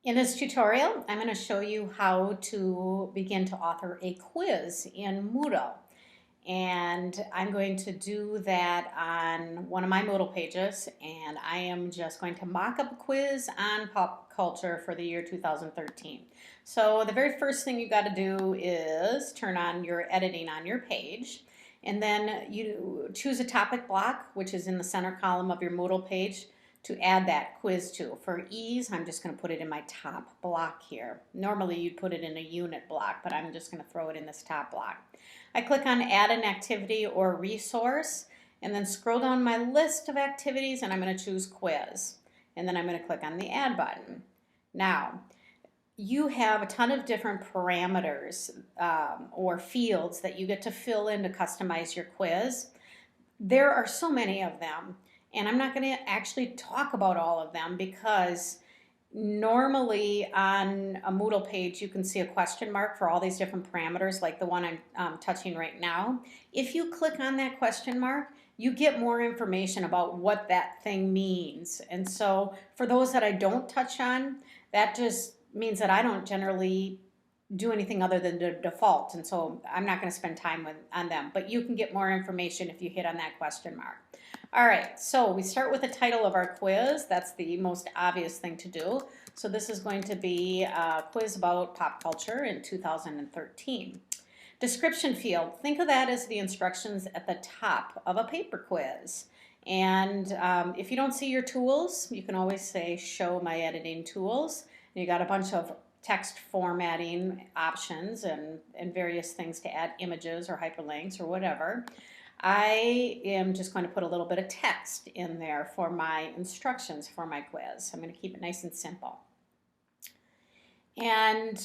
In this tutorial, I'm going to show you how to begin to author a quiz in Moodle. And I'm going to do that on one of my Moodle pages, and I am just going to mock up a quiz on pop culture for the year 2013. So the very first thing you got to do is turn on your editing on your page, and then you choose a topic block, which is in the center column of your Moodle page, to add that quiz to. For ease, I'm just going to put it in my top block here. Normally you'd put it in a unit block, but I'm just going to throw it in this top block. I click on add an activity or resource, and then scroll down my list of activities, and I'm going to choose quiz. And then I'm going to click on the add button. Now, you have a ton of different parameters or fields that you get to fill in to customize your quiz. There are so many of them. And I'm not going to actually talk about all of them because normally on a Moodle page you can see a question mark for all these different parameters like the one I'm touching right now. If you click on that question mark, you get more information about what that thing means. And so for those that I don't touch on, that just means that I don't generally do anything other than the default, and so I'm not going to spend time on them, but you can get more information if you hit on that question mark. All right, so we start with the title of our quiz. That's the most obvious thing to do. So this is going to be a quiz about pop culture in 2013. Description field, think of that as the instructions at the top of a paper quiz. And if you don't see your tools, you can always say show my editing tools. And you got a bunch of text formatting options and various things to add images or hyperlinks or whatever. I am just going to put a little bit of text in there for my instructions for my quiz. I'm going to keep it nice and simple. And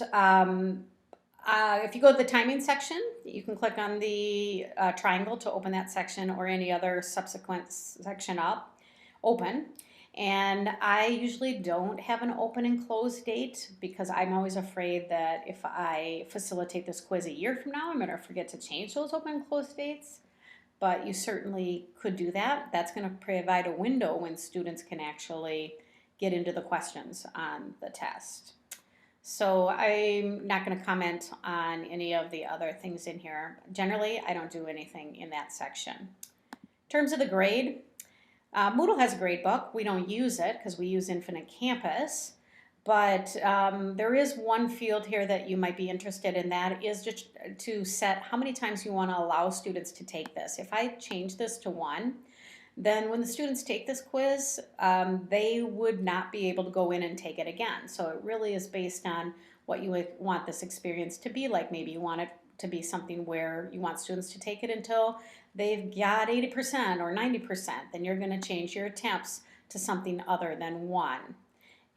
if you go to the timing section, you can click on the triangle to open that section or any other subsequent section up. Open. And I usually don't have an open and close date because I'm always afraid that if I facilitate this quiz a year from now, I'm going to forget to change those open and close dates. But you certainly could do that. That's going to provide a window when students can actually get into the questions on the test. So I'm not going to comment on any of the other things in here. Generally, I don't do anything in that section. In terms of the grade, Moodle has a grade book. We don't use it because we use Infinite Campus, but there is one field here that you might be interested in. That is just to set how many times you want to allow students to take this. If I change this to 1, then when the students take this quiz, they would not be able to go in and take it again. So it really is based on what you want this experience to be like. Maybe you want it to be something where you want students to take it until they've got 80% or 90%, then you're going to change your attempts to something other than 1.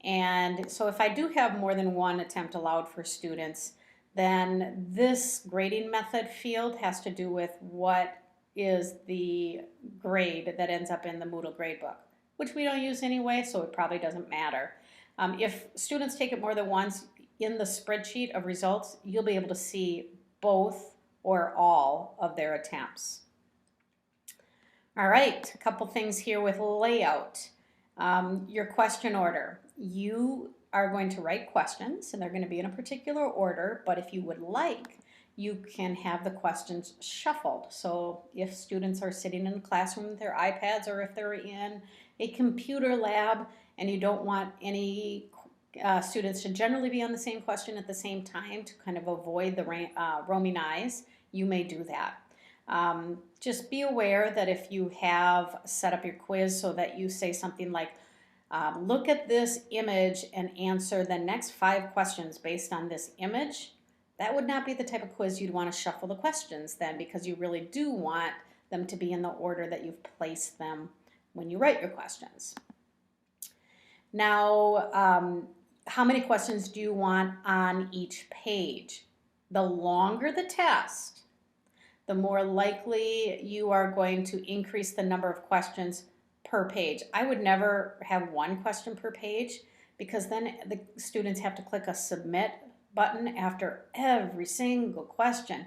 And so if I do have more than 1 attempt allowed for students, then this grading method field has to do with what is the grade that ends up in the Moodle gradebook, which we don't use anyway, so it probably doesn't matter. If students take it more than once, in the spreadsheet of results, you'll be able to see both or all of their attempts. All right, a couple things here with layout. Your question order. You are going to write questions, and they're going to be in a particular order, but if you would like, you can have the questions shuffled. So if students are sitting in a classroom with their iPads, or if they're in a computer lab and you don't want any students to generally be on the same question at the same time to kind of avoid the roaming eyes, you may do that. Just be aware that if you have set up your quiz so that you say something like, look at this image and answer the next 5 questions based on this image, that would not be the type of quiz you'd want to shuffle the questions then, because you really do want them to be in the order that you've placed them when you write your questions. Now, how many questions do you want on each page? The longer the test, the more likely you are going to increase the number of questions per page. I would never have 1 question per page because then the students have to click a submit button after every single question,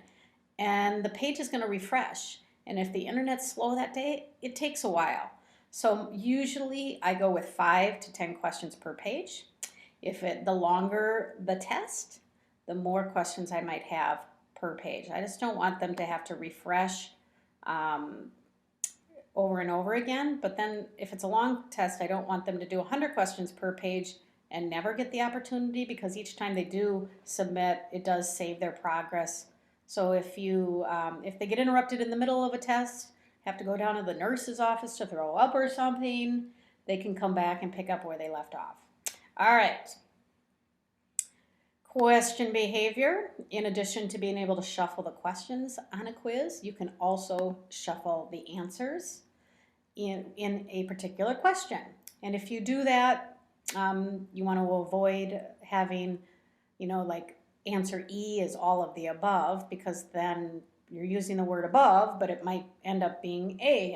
and the page is going to refresh. And if the internet's slow that day, it takes a while. So usually I go with 5 to 10 questions per page. The longer the test, the more questions I might have per page. I just don't want them to have to refresh over and over again. But then if it's a long test, I don't want them to do 100 questions per page and never get the opportunity, because each time they do submit, it does save their progress. So if they get interrupted in the middle of a test, have to go down to the nurse's office to throw up or something, they can come back and pick up where they left off. All right. Question behavior. In addition to being able to shuffle the questions on a quiz, you can also shuffle the answers in a particular question. And if you do that, you want to avoid having, like answer E is all of the above, because then you're using the word above, but it might end up being A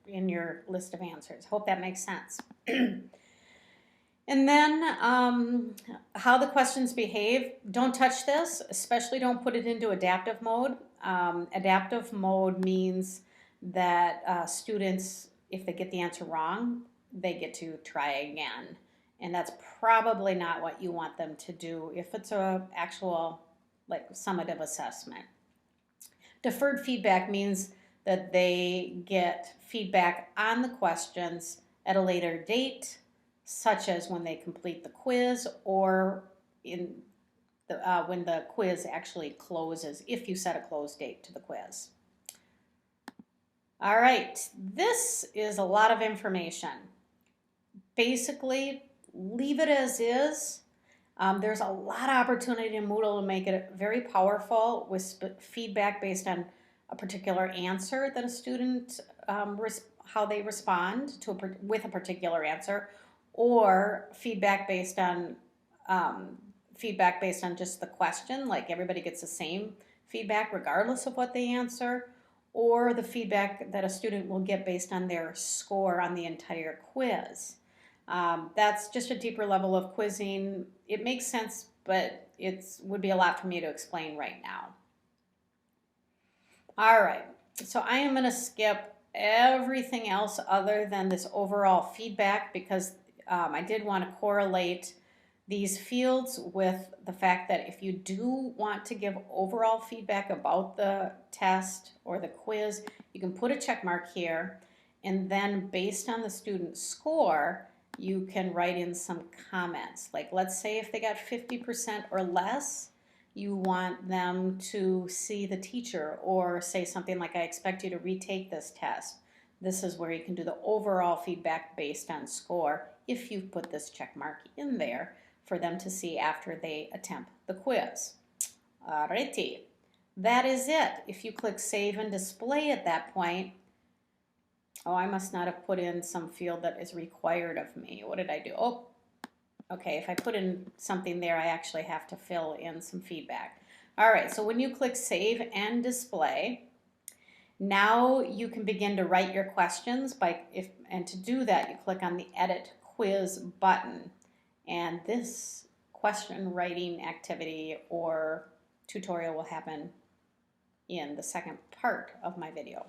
in your list of answers. Hope that makes sense. And then how the questions behave. Don't touch this, especially don't put it into adaptive mode. Adaptive mode means that students, if they get the answer wrong, they get to try again. And that's probably not what you want them to do if it's an actual summative assessment. Deferred feedback means that they get feedback on the questions at a later date, such as when they complete the quiz or when the quiz actually closes, if you set a close date to the quiz. All right, this is a lot of information. Basically, leave it as is. There's a lot of opportunity in Moodle to make it very powerful with feedback based on a particular answer that a student, how they respond with a particular answer, or feedback based on just the question, like everybody gets the same feedback regardless of what they answer, or the feedback that a student will get based on their score on the entire quiz. That's just a deeper level of quizzing. It makes sense, but it would be a lot for me to explain right now. All right, so I am going to skip everything else other than this overall feedback, because I did want to correlate these fields with the fact that if you do want to give overall feedback about the test or the quiz, you can put a check mark here, and then based on the student's score, you can write in some comments. Like, let's say if they got 50% or less, you want them to see the teacher or say something like, I expect you to retake this test. This is where you can do the overall feedback based on score if you put this check mark in there for them to see after they attempt the quiz. Alrighty, that is it. If you click Save and Display at that point, oh, I must not have put in some field that is required of me. What did I do? Oh, okay, if I put in something there, I actually have to fill in some feedback. All right, so when you click Save and Display, now you can begin to write your questions and to do that, you click on the Edit Quiz button. And this question writing activity or tutorial will happen in the second part of my video.